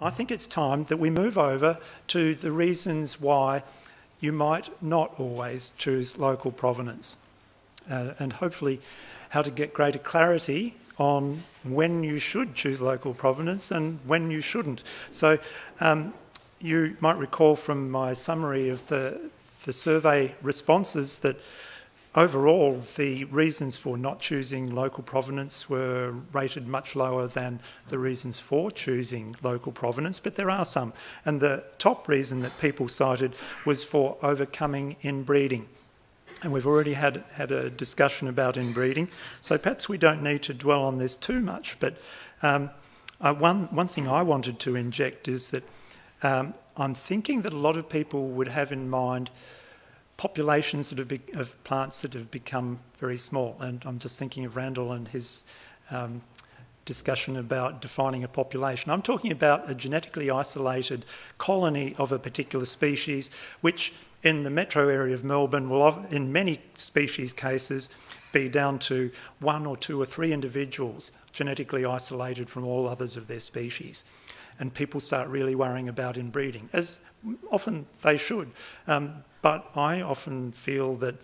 I think it's time that we move over to the reasons why you might not always choose local provenance, and hopefully how to get greater clarity on when you should choose local provenance and when you shouldn't. So you might recall from my summary of the survey responses that overall the reasons for not choosing local provenance were rated much lower than the reasons for choosing local provenance, but there are some. And the top reason that people cited was for overcoming inbreeding. And we've already had a discussion about inbreeding, so perhaps we don't need to dwell on this too much, but one thing I wanted to inject is that I'm thinking that a lot of people would have in mind populations of plants that have become very small, and I'm just thinking of Randall and his discussion about defining a population. I'm talking about a genetically isolated colony of a particular species, which in the metro area of Melbourne will, in many species cases, be down to 1 or 2 or 3 individuals genetically isolated from all others of their species. And people start really worrying about inbreeding, as often they should. But I often feel that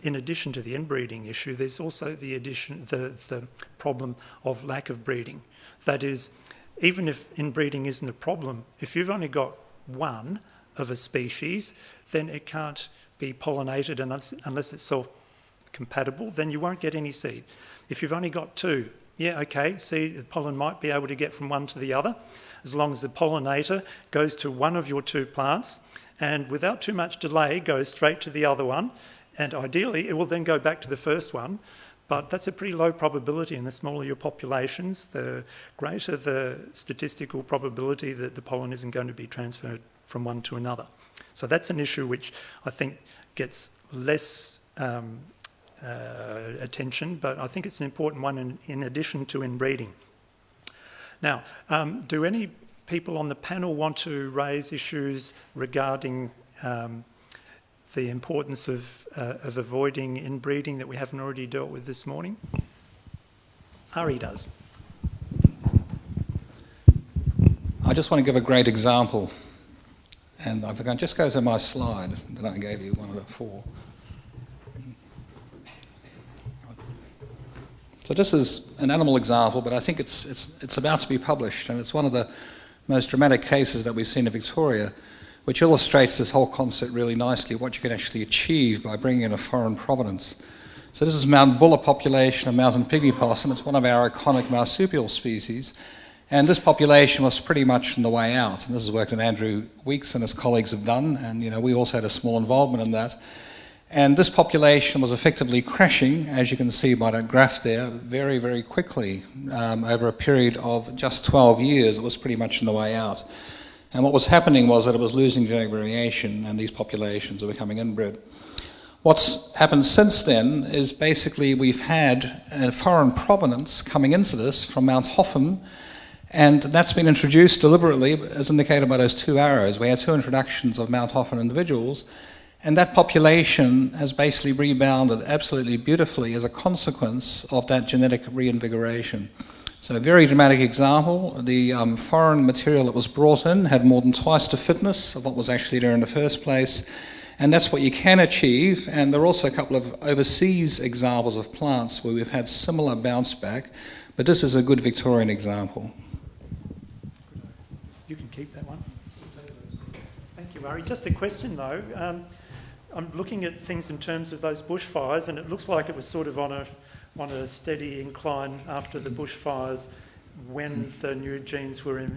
in addition to the inbreeding issue, there's also the problem of lack of breeding. That is, even if inbreeding isn't a problem, if you've only got one of a species, then it can't be pollinated unless it's self-compatible, then you won't get any seed. If you've only got 2, yeah, okay, seed, the pollen might be able to get from one to the other, as long as the pollinator goes to one of your 2 plants and without too much delay goes straight to the other one, and ideally it will then go back to the first one, but that's a pretty low probability, and the smaller your populations, the greater the statistical probability that the pollen isn't going to be transferred from one to another. So that's an issue which I think gets less attention, but I think it's an important one in addition to inbreeding. Now, do any people on the panel want to raise issues regarding the importance of avoiding inbreeding that we haven't already dealt with this morning? Ari does. I just want to give a great example. And if I can just go to my slide that I gave you, one of the 4. So this is an animal example, but I think it's about to be published, and it's one of the most dramatic cases that we've seen in Victoria, which illustrates this whole concept really nicely, what you can actually achieve by bringing in a foreign provenance. So this is Mount Buller population of mountain pygmy possum. It's one of our iconic marsupial species, and this population was pretty much on the way out. And this is work that Andrew Weeks and his colleagues have done, and we also had a small involvement in that. And this population was effectively crashing, as you can see by that graph there, very, very quickly. Over a period of just 12 years, it was pretty much on the way out. And what was happening was that it was losing genetic variation, and these populations are becoming inbred. What's happened since then is basically we've had a foreign provenance coming into this from Mount Hotham, and that's been introduced deliberately, as indicated by those 2 arrows. We had 2 introductions of Mount Hotham individuals, and that population has basically rebounded absolutely beautifully as a consequence of that genetic reinvigoration. So a very dramatic example. The foreign material that was brought in had more than twice the fitness of what was actually there in the first place, and that's what you can achieve. And there are also a couple of overseas examples of plants where we've had similar bounce back, but this is a good Victorian example. You can keep that one. Thank you, Ari. Just a question though. I'm looking at things in terms of those bushfires, and it looks like it was sort of on a steady incline after the bushfires when the new genes were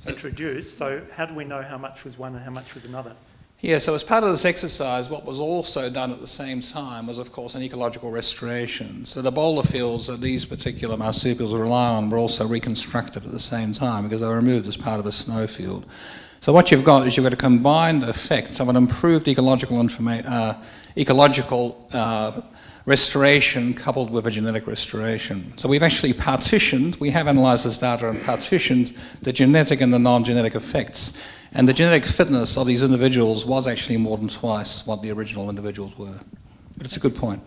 introduced. So how do we know how much was one and how much was another? Yeah, so as part of this exercise, what was also done at the same time was, of course, an ecological restoration. So the boulder fields that these particular marsupials rely on were also reconstructed at the same time because they were removed as part of a snowfield. So what you've got is you've got a combined effect of an improved ecological restoration coupled with a genetic restoration. So we've actually we have analysed this data and partitioned the genetic and the non-genetic effects. And the genetic fitness of these individuals was actually more than twice what the original individuals were. But it's a good point.